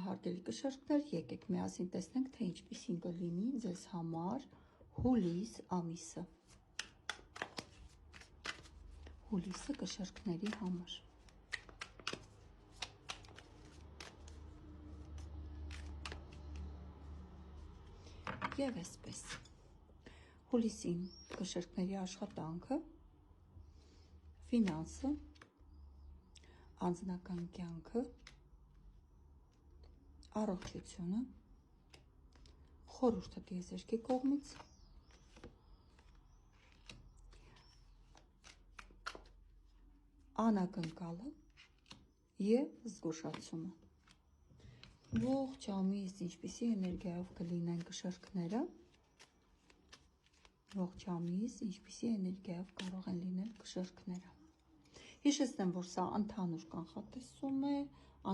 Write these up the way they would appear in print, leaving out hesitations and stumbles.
Հարգելի կշերտներ, եկեք միասին տեսնենք, թե ինչպիսին կլինի ձեզ համար հուլիս ամիսը։ Հուլիսը կշերտների համար։ Եվ այսպես։ Հուլիսին կշերտների աշխատանքը, ֆինանսը, անձնական կյանքը, առողջությունը, խորհուրդը տիեզերքի կողմից, անակնկալը և զգուշացումը։ Ողջ ամիս ինչպիսի էներգիայով կլինեն կշերտները, ողջ ամիս ինչպիսի էներգիայով կարող են լինել կշերտները։ Հիշեցնեմ, որ սա ընդհանուր կանխատեսում է,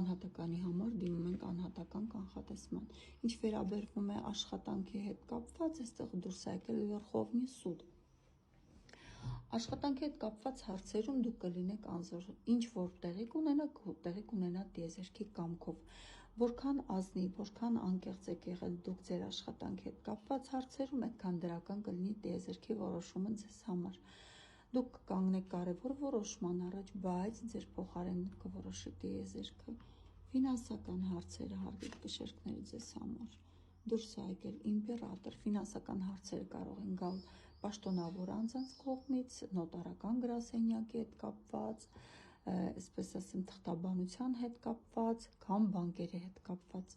անհատականի համար դիմում ենք անհատական կանխատեսման։ Ինչ վերաբերվում է աշխատանքի հետ կապված, այստեղ դուրս է եկել Վերխովնի սուդ։ Աշխատանքի հետ կապված հարցերում դուք կլինեք անզոր, ինչ որ տեղի կունենա տիեզերքի կամքով։ Որքան ազնիվ, որքան անկեղծ եք եղել դուք ձեր աշխատանքի հետ կապված հարցերում, այդքան դրական կլինի տիեզերքի որոշումը ձեզ համար։ Դուք կկանգնեք կարևոր որոշման առաջ, բայց ձեր փոխարեն կորոշի տիեզերքը։ Ֆինանսական հարցերը, հարգելի կշերտներ, ձեզ համար դուրս է եկել իմպերատոր։ Ֆինանսական հարցերը կարող են գալ պաշտոնավոր անձանց կողմից, նոտարական գրասենյակի հետ կապված, այսպես ասեմ, թղթաբանության հետ կապված, կամ բանկերի հետ կապված։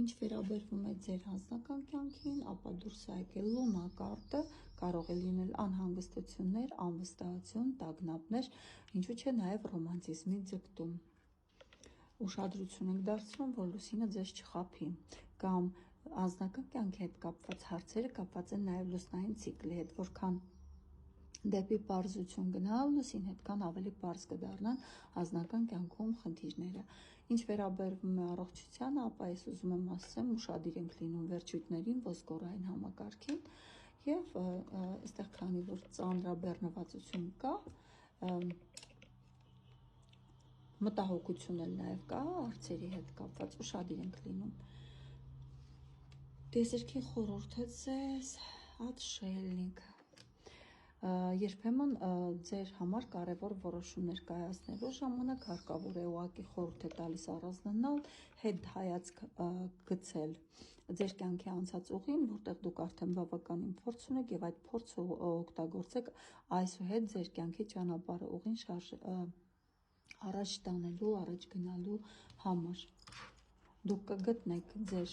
Ինչ վերաբերվում է ձեր անձնական կյանքին, ապա դուրս է եկել լունա կարտը, կարող է լինել անհանգստություններ, անվստահություն, տագնապներ, ինչու՞ չէ նաև ռոմանտիզմի ձգտում։ Ուշադրություն եք դարձնում, որ լուսինը ձեզ չխաբի, կամ անձնական կյանքի հետ կապված հարցերը կապված են նաև լուսնային ցիկլի հետ, որքան դեպի պարզություն գնալ լուսին, հետքան ավելի պարզ կդառնան անձնական կյանքում խնդիրները։ Ինչ վերաբերվում է առողջությանը, ապա ես ուզում եմ ասեմ, ուշադիր ենք լինում վերջույթներին, ոսկորային համակարգին, եւ այստեղ քանի որ ծանրաբեռնվածություն կա, մտահոգություն էլ նաև կա հարցերի հետ կապված, ուշադիր ենք լինում։ Տիեզերքի խորհուրդը ձեզ Ատշելնիկ։ Երբեմն ձեր համար կարևոր որոշումներ կայացնելու ժամանակ հարկավոր է ուղղակի խորհուրդ է տալիս առանձնանալ, հետ հայացք գցել ձեր կյանքի անցած ուղին, որտեղ դուք արդեն բավականին փորձ ունեք եւ այդ փորձը օգտագործեք այսուհետ ձեր կյանքի ճանապարհը ուղին առաջ տանելու, առաջ գնալու համար։ Դուք կգտնեք ձեր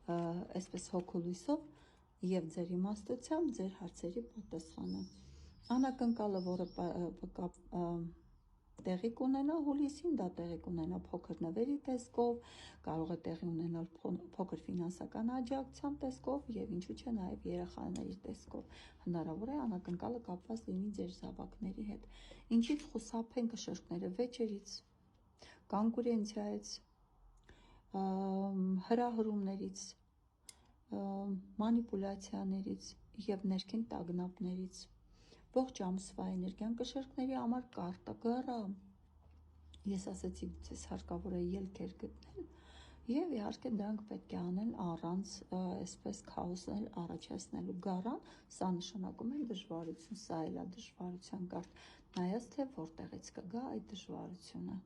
այսպես հոգուլույսով եւ ձեր իմաստությամբ ձեր հարցերի պատասխանը։ Անակնկալը, որը տեղի կունենա հուլիսին, դա տեղի կունենա փոքր նվերի տեսքով, կարող է տեղի ունենալ փոքր ֆինանսական աջակցության տեսքով եւ ինչու՞ չէ նաեւ երեխաների տեսքով։ Հնարավոր է անակնկալը կապված լինի ձեր զավակների հետ։ Ինչից խուսափեն կշերտները վեճերից, կոնկուրենցիայից, հրահրումներից, մանիպուլյացիաներից եւ ներքին տագնապներից։ Ողջ ամսվա էներգիան կշերտների համար կարտը գարա։ Ես ասացի, ձեզ հարկավոր է ելքեր գտնել եւ իհարկե դրանք պետք է անել առանց այսպես քաոսներ առաջացնելու։ Գարան, սա նշանակում է դժվարություն, սա էլ է դժվարության կարտ։ Նայած թե որտեղից կգա այդ դժվարությունը։